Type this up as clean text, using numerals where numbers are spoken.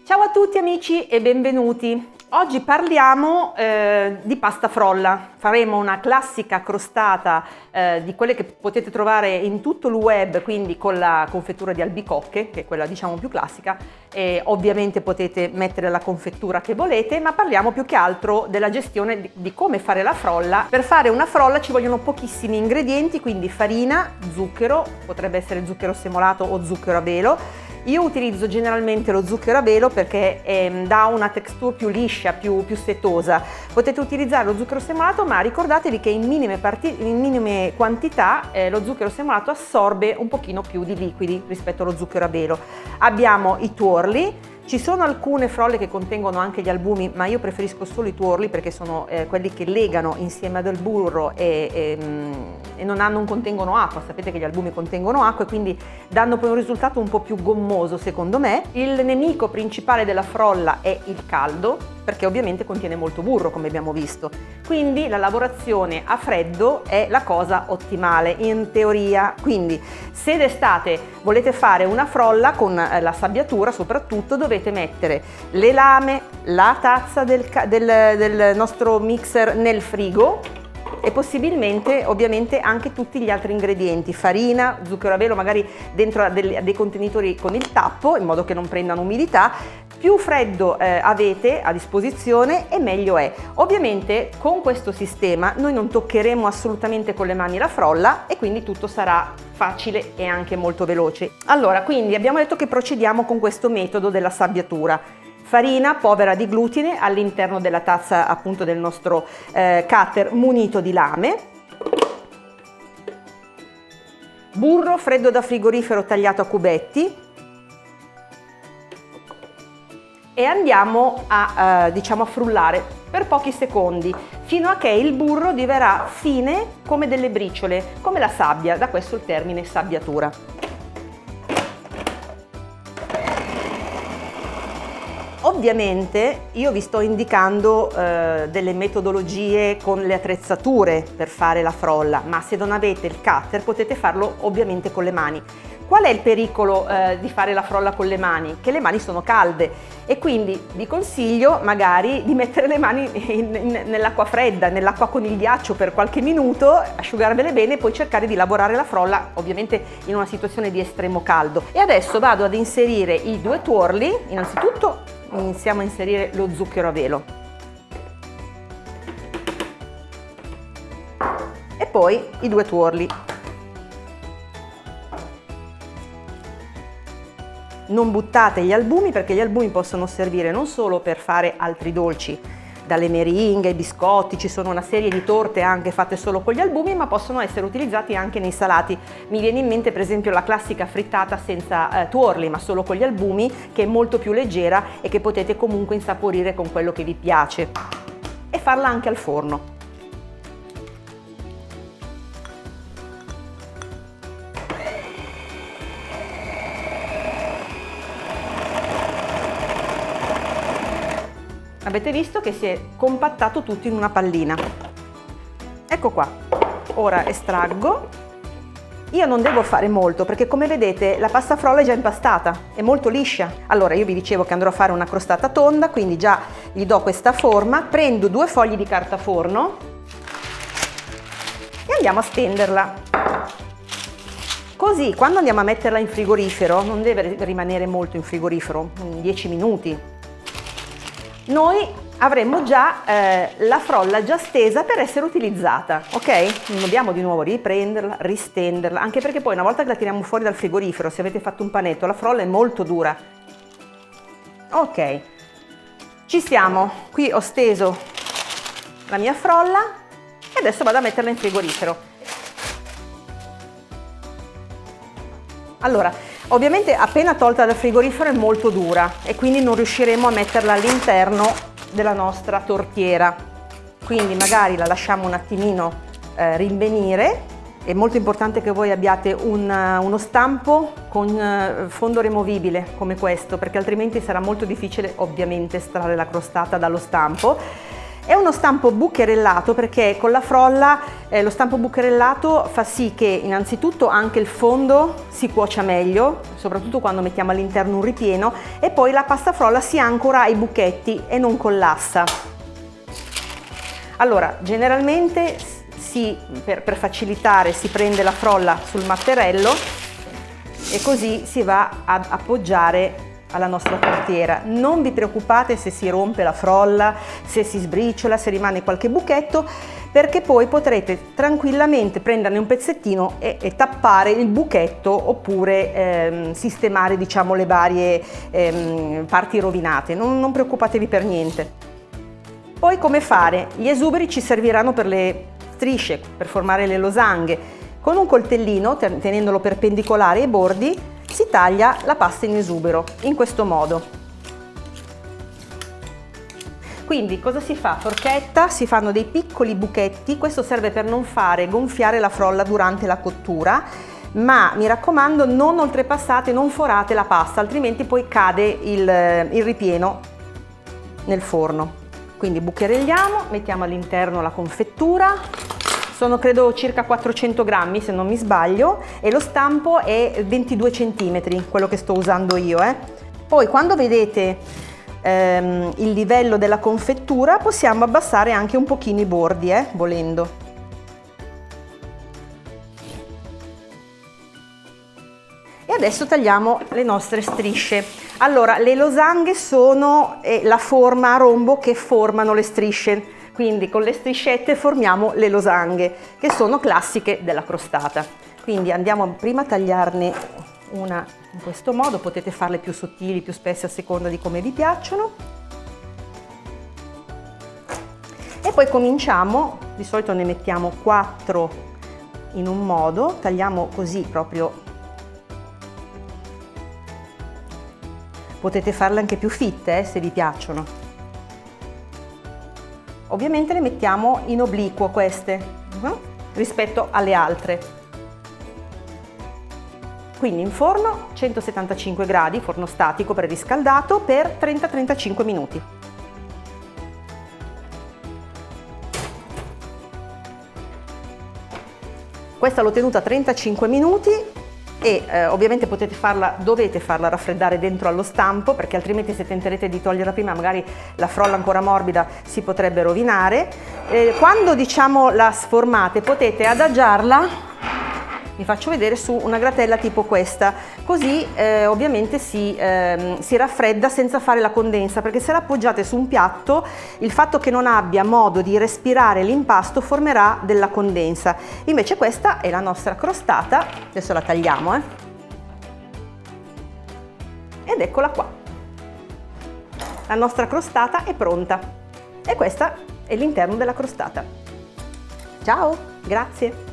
Ciao a tutti amici e benvenuti. Oggi parliamo di pasta frolla. Faremo una classica crostata di quelle che potete trovare in tutto il web, quindi con la confettura di albicocche, che è quella diciamo più classica. E ovviamente potete mettere la confettura che volete, ma parliamo più che altro della gestione di come fare la frolla. Per fare una frolla ci vogliono pochissimi ingredienti, quindi farina, zucchero, potrebbe essere zucchero semolato o zucchero a velo. Io utilizzo generalmente lo zucchero a velo perché dà una texture più liscia, più setosa. Potete utilizzare lo zucchero semolato, ma ricordatevi che in minime quantità lo zucchero semolato assorbe un pochino più di liquidi rispetto allo zucchero a velo. Abbiamo i tuorli. Ci sono alcune frolle che contengono anche gli albumi, ma io preferisco solo i tuorli perché sono quelli che legano insieme al burro e non contengono acqua. Sapete che gli albumi contengono acqua e quindi danno poi un risultato un po' più gommoso secondo me. Il nemico principale della frolla è il caldo, perché ovviamente contiene molto burro come abbiamo visto. Quindi la lavorazione a freddo è la cosa ottimale in teoria. Quindi se d'estate volete fare una frolla con la sabbiatura soprattutto dovete mettere le lame, la tazza del nostro mixer nel frigo e possibilmente ovviamente anche tutti gli altri ingredienti, farina, zucchero a velo magari dentro dei contenitori con il tappo in modo che non prendano umidità. Più freddo avete a disposizione e meglio è. Ovviamente con questo sistema noi non toccheremo assolutamente con le mani la frolla e quindi tutto sarà facile e anche molto veloce. Allora, quindi abbiamo detto che procediamo con questo metodo della sabbiatura. Farina povera di glutine all'interno della tazza appunto del nostro cutter munito di lame. Burro freddo da frigorifero tagliato a cubetti. E andiamo a frullare per pochi secondi fino a che il burro diverrà fine come delle briciole, come la sabbia, da questo il termine sabbiatura. Ovviamente io vi sto indicando delle metodologie con le attrezzature per fare la frolla, ma se non avete il cutter potete farlo ovviamente con le mani. Qual è il pericolo di fare la frolla con le mani? Che le mani sono calde e quindi vi consiglio magari di mettere le mani nell'acqua fredda, nell'acqua con il ghiaccio per qualche minuto, asciugarvele bene e poi cercare di lavorare la frolla ovviamente in una situazione di estremo caldo. E adesso vado ad inserire i due tuorli. Innanzitutto iniziamo a inserire lo zucchero a velo e poi i due tuorli. Non buttate gli albumi perché gli albumi possono servire non solo per fare altri dolci, dalle meringhe ai biscotti, ci sono una serie di torte anche fatte solo con gli albumi, ma possono essere utilizzati anche nei salati. Mi viene in mente per esempio la classica frittata senza tuorli, ma solo con gli albumi, che è molto più leggera e che potete comunque insaporire con quello che vi piace e farla anche al forno. Avete visto che si è compattato tutto in una pallina. Ecco qua. Ora estraggo. Io non devo fare molto perché come vedete la pasta frolla è già impastata, è molto liscia. Allora io vi dicevo che andrò a fare una crostata tonda, quindi già gli do questa forma. Prendo 2 fogli di carta forno e andiamo a stenderla. Così quando andiamo a metterla in frigorifero, non deve rimanere molto in frigorifero, 10 minuti. Noi avremo già la frolla già stesa per essere utilizzata, ok? Non dobbiamo di nuovo riprenderla, ristenderla, anche perché poi una volta che la tiriamo fuori dal frigorifero, se avete fatto un panetto, la frolla è molto dura. Ok, ci siamo, qui ho steso la mia frolla e adesso vado a metterla in frigorifero. Allora, ovviamente appena tolta dal frigorifero è molto dura e quindi non riusciremo a metterla all'interno della nostra tortiera. Quindi magari la lasciamo un attimino rinvenire. È molto importante che voi abbiate uno stampo con fondo removibile come questo, perché altrimenti sarà molto difficile ovviamente estrarre la crostata dallo stampo. È uno stampo bucherellato perché con la frolla lo stampo bucherellato fa sì che innanzitutto anche il fondo si cuocia meglio, soprattutto quando mettiamo all'interno un ripieno, e poi la pasta frolla si ancora ai buchetti e non collassa. Allora, generalmente per facilitare si prende la frolla sul matterello e così si va ad appoggiare alla nostra tortiera. Non vi preoccupate se si rompe la frolla, se si sbriciola, se rimane qualche buchetto, perché poi potrete tranquillamente prenderne un pezzettino e tappare il buchetto, oppure sistemare, diciamo, le varie parti rovinate. Non preoccupatevi per niente. Poi come fare? Gli esuberi ci serviranno per le strisce, per formare le losanghe. Con un coltellino, tenendolo perpendicolare ai bordi, si taglia la pasta in esubero, in questo modo. Quindi cosa si fa? Forchetta, si fanno dei piccoli buchetti, questo serve per non fare gonfiare la frolla durante la cottura, ma mi raccomando non oltrepassate, non forate la pasta, altrimenti poi cade il ripieno nel forno. Quindi bucherelliamo, mettiamo all'interno la confettura. Sono credo circa 400 grammi se non mi sbaglio, e lo stampo è 22 cm, quello che sto usando io. Poi quando vedete il livello della confettura possiamo abbassare anche un pochino i bordi, volendo. E adesso tagliamo le nostre strisce. Allora, le losanghe sono la forma a rombo che formano le strisce. Quindi con le striscette formiamo le losanghe, che sono classiche della crostata. Quindi andiamo prima a tagliarne una in questo modo, potete farle più sottili, più spesse a seconda di come vi piacciono. E poi cominciamo, di solito ne mettiamo 4 in un modo, tagliamo così proprio. Potete farle anche più fitte se vi piacciono. Ovviamente le mettiamo in obliquo queste rispetto alle altre. Quindi in forno 175 gradi, forno statico preriscaldato, per 30-35 minuti. Questa l'ho tenuta 35 minuti e ovviamente dovete farla raffreddare dentro allo stampo, perché altrimenti se tenterete di toglierla prima magari la frolla ancora morbida si potrebbe rovinare. Quando diciamo la sformate potete adagiarla, vi faccio vedere, su una gratella tipo questa, così ovviamente si raffredda senza fare la condensa, perché se la appoggiate su un piatto il fatto che non abbia modo di respirare l'impasto formerà della condensa. Invece questa è la nostra crostata, adesso la tagliamo ed eccola qua, la nostra crostata è pronta e questa è l'interno della crostata. Ciao, grazie!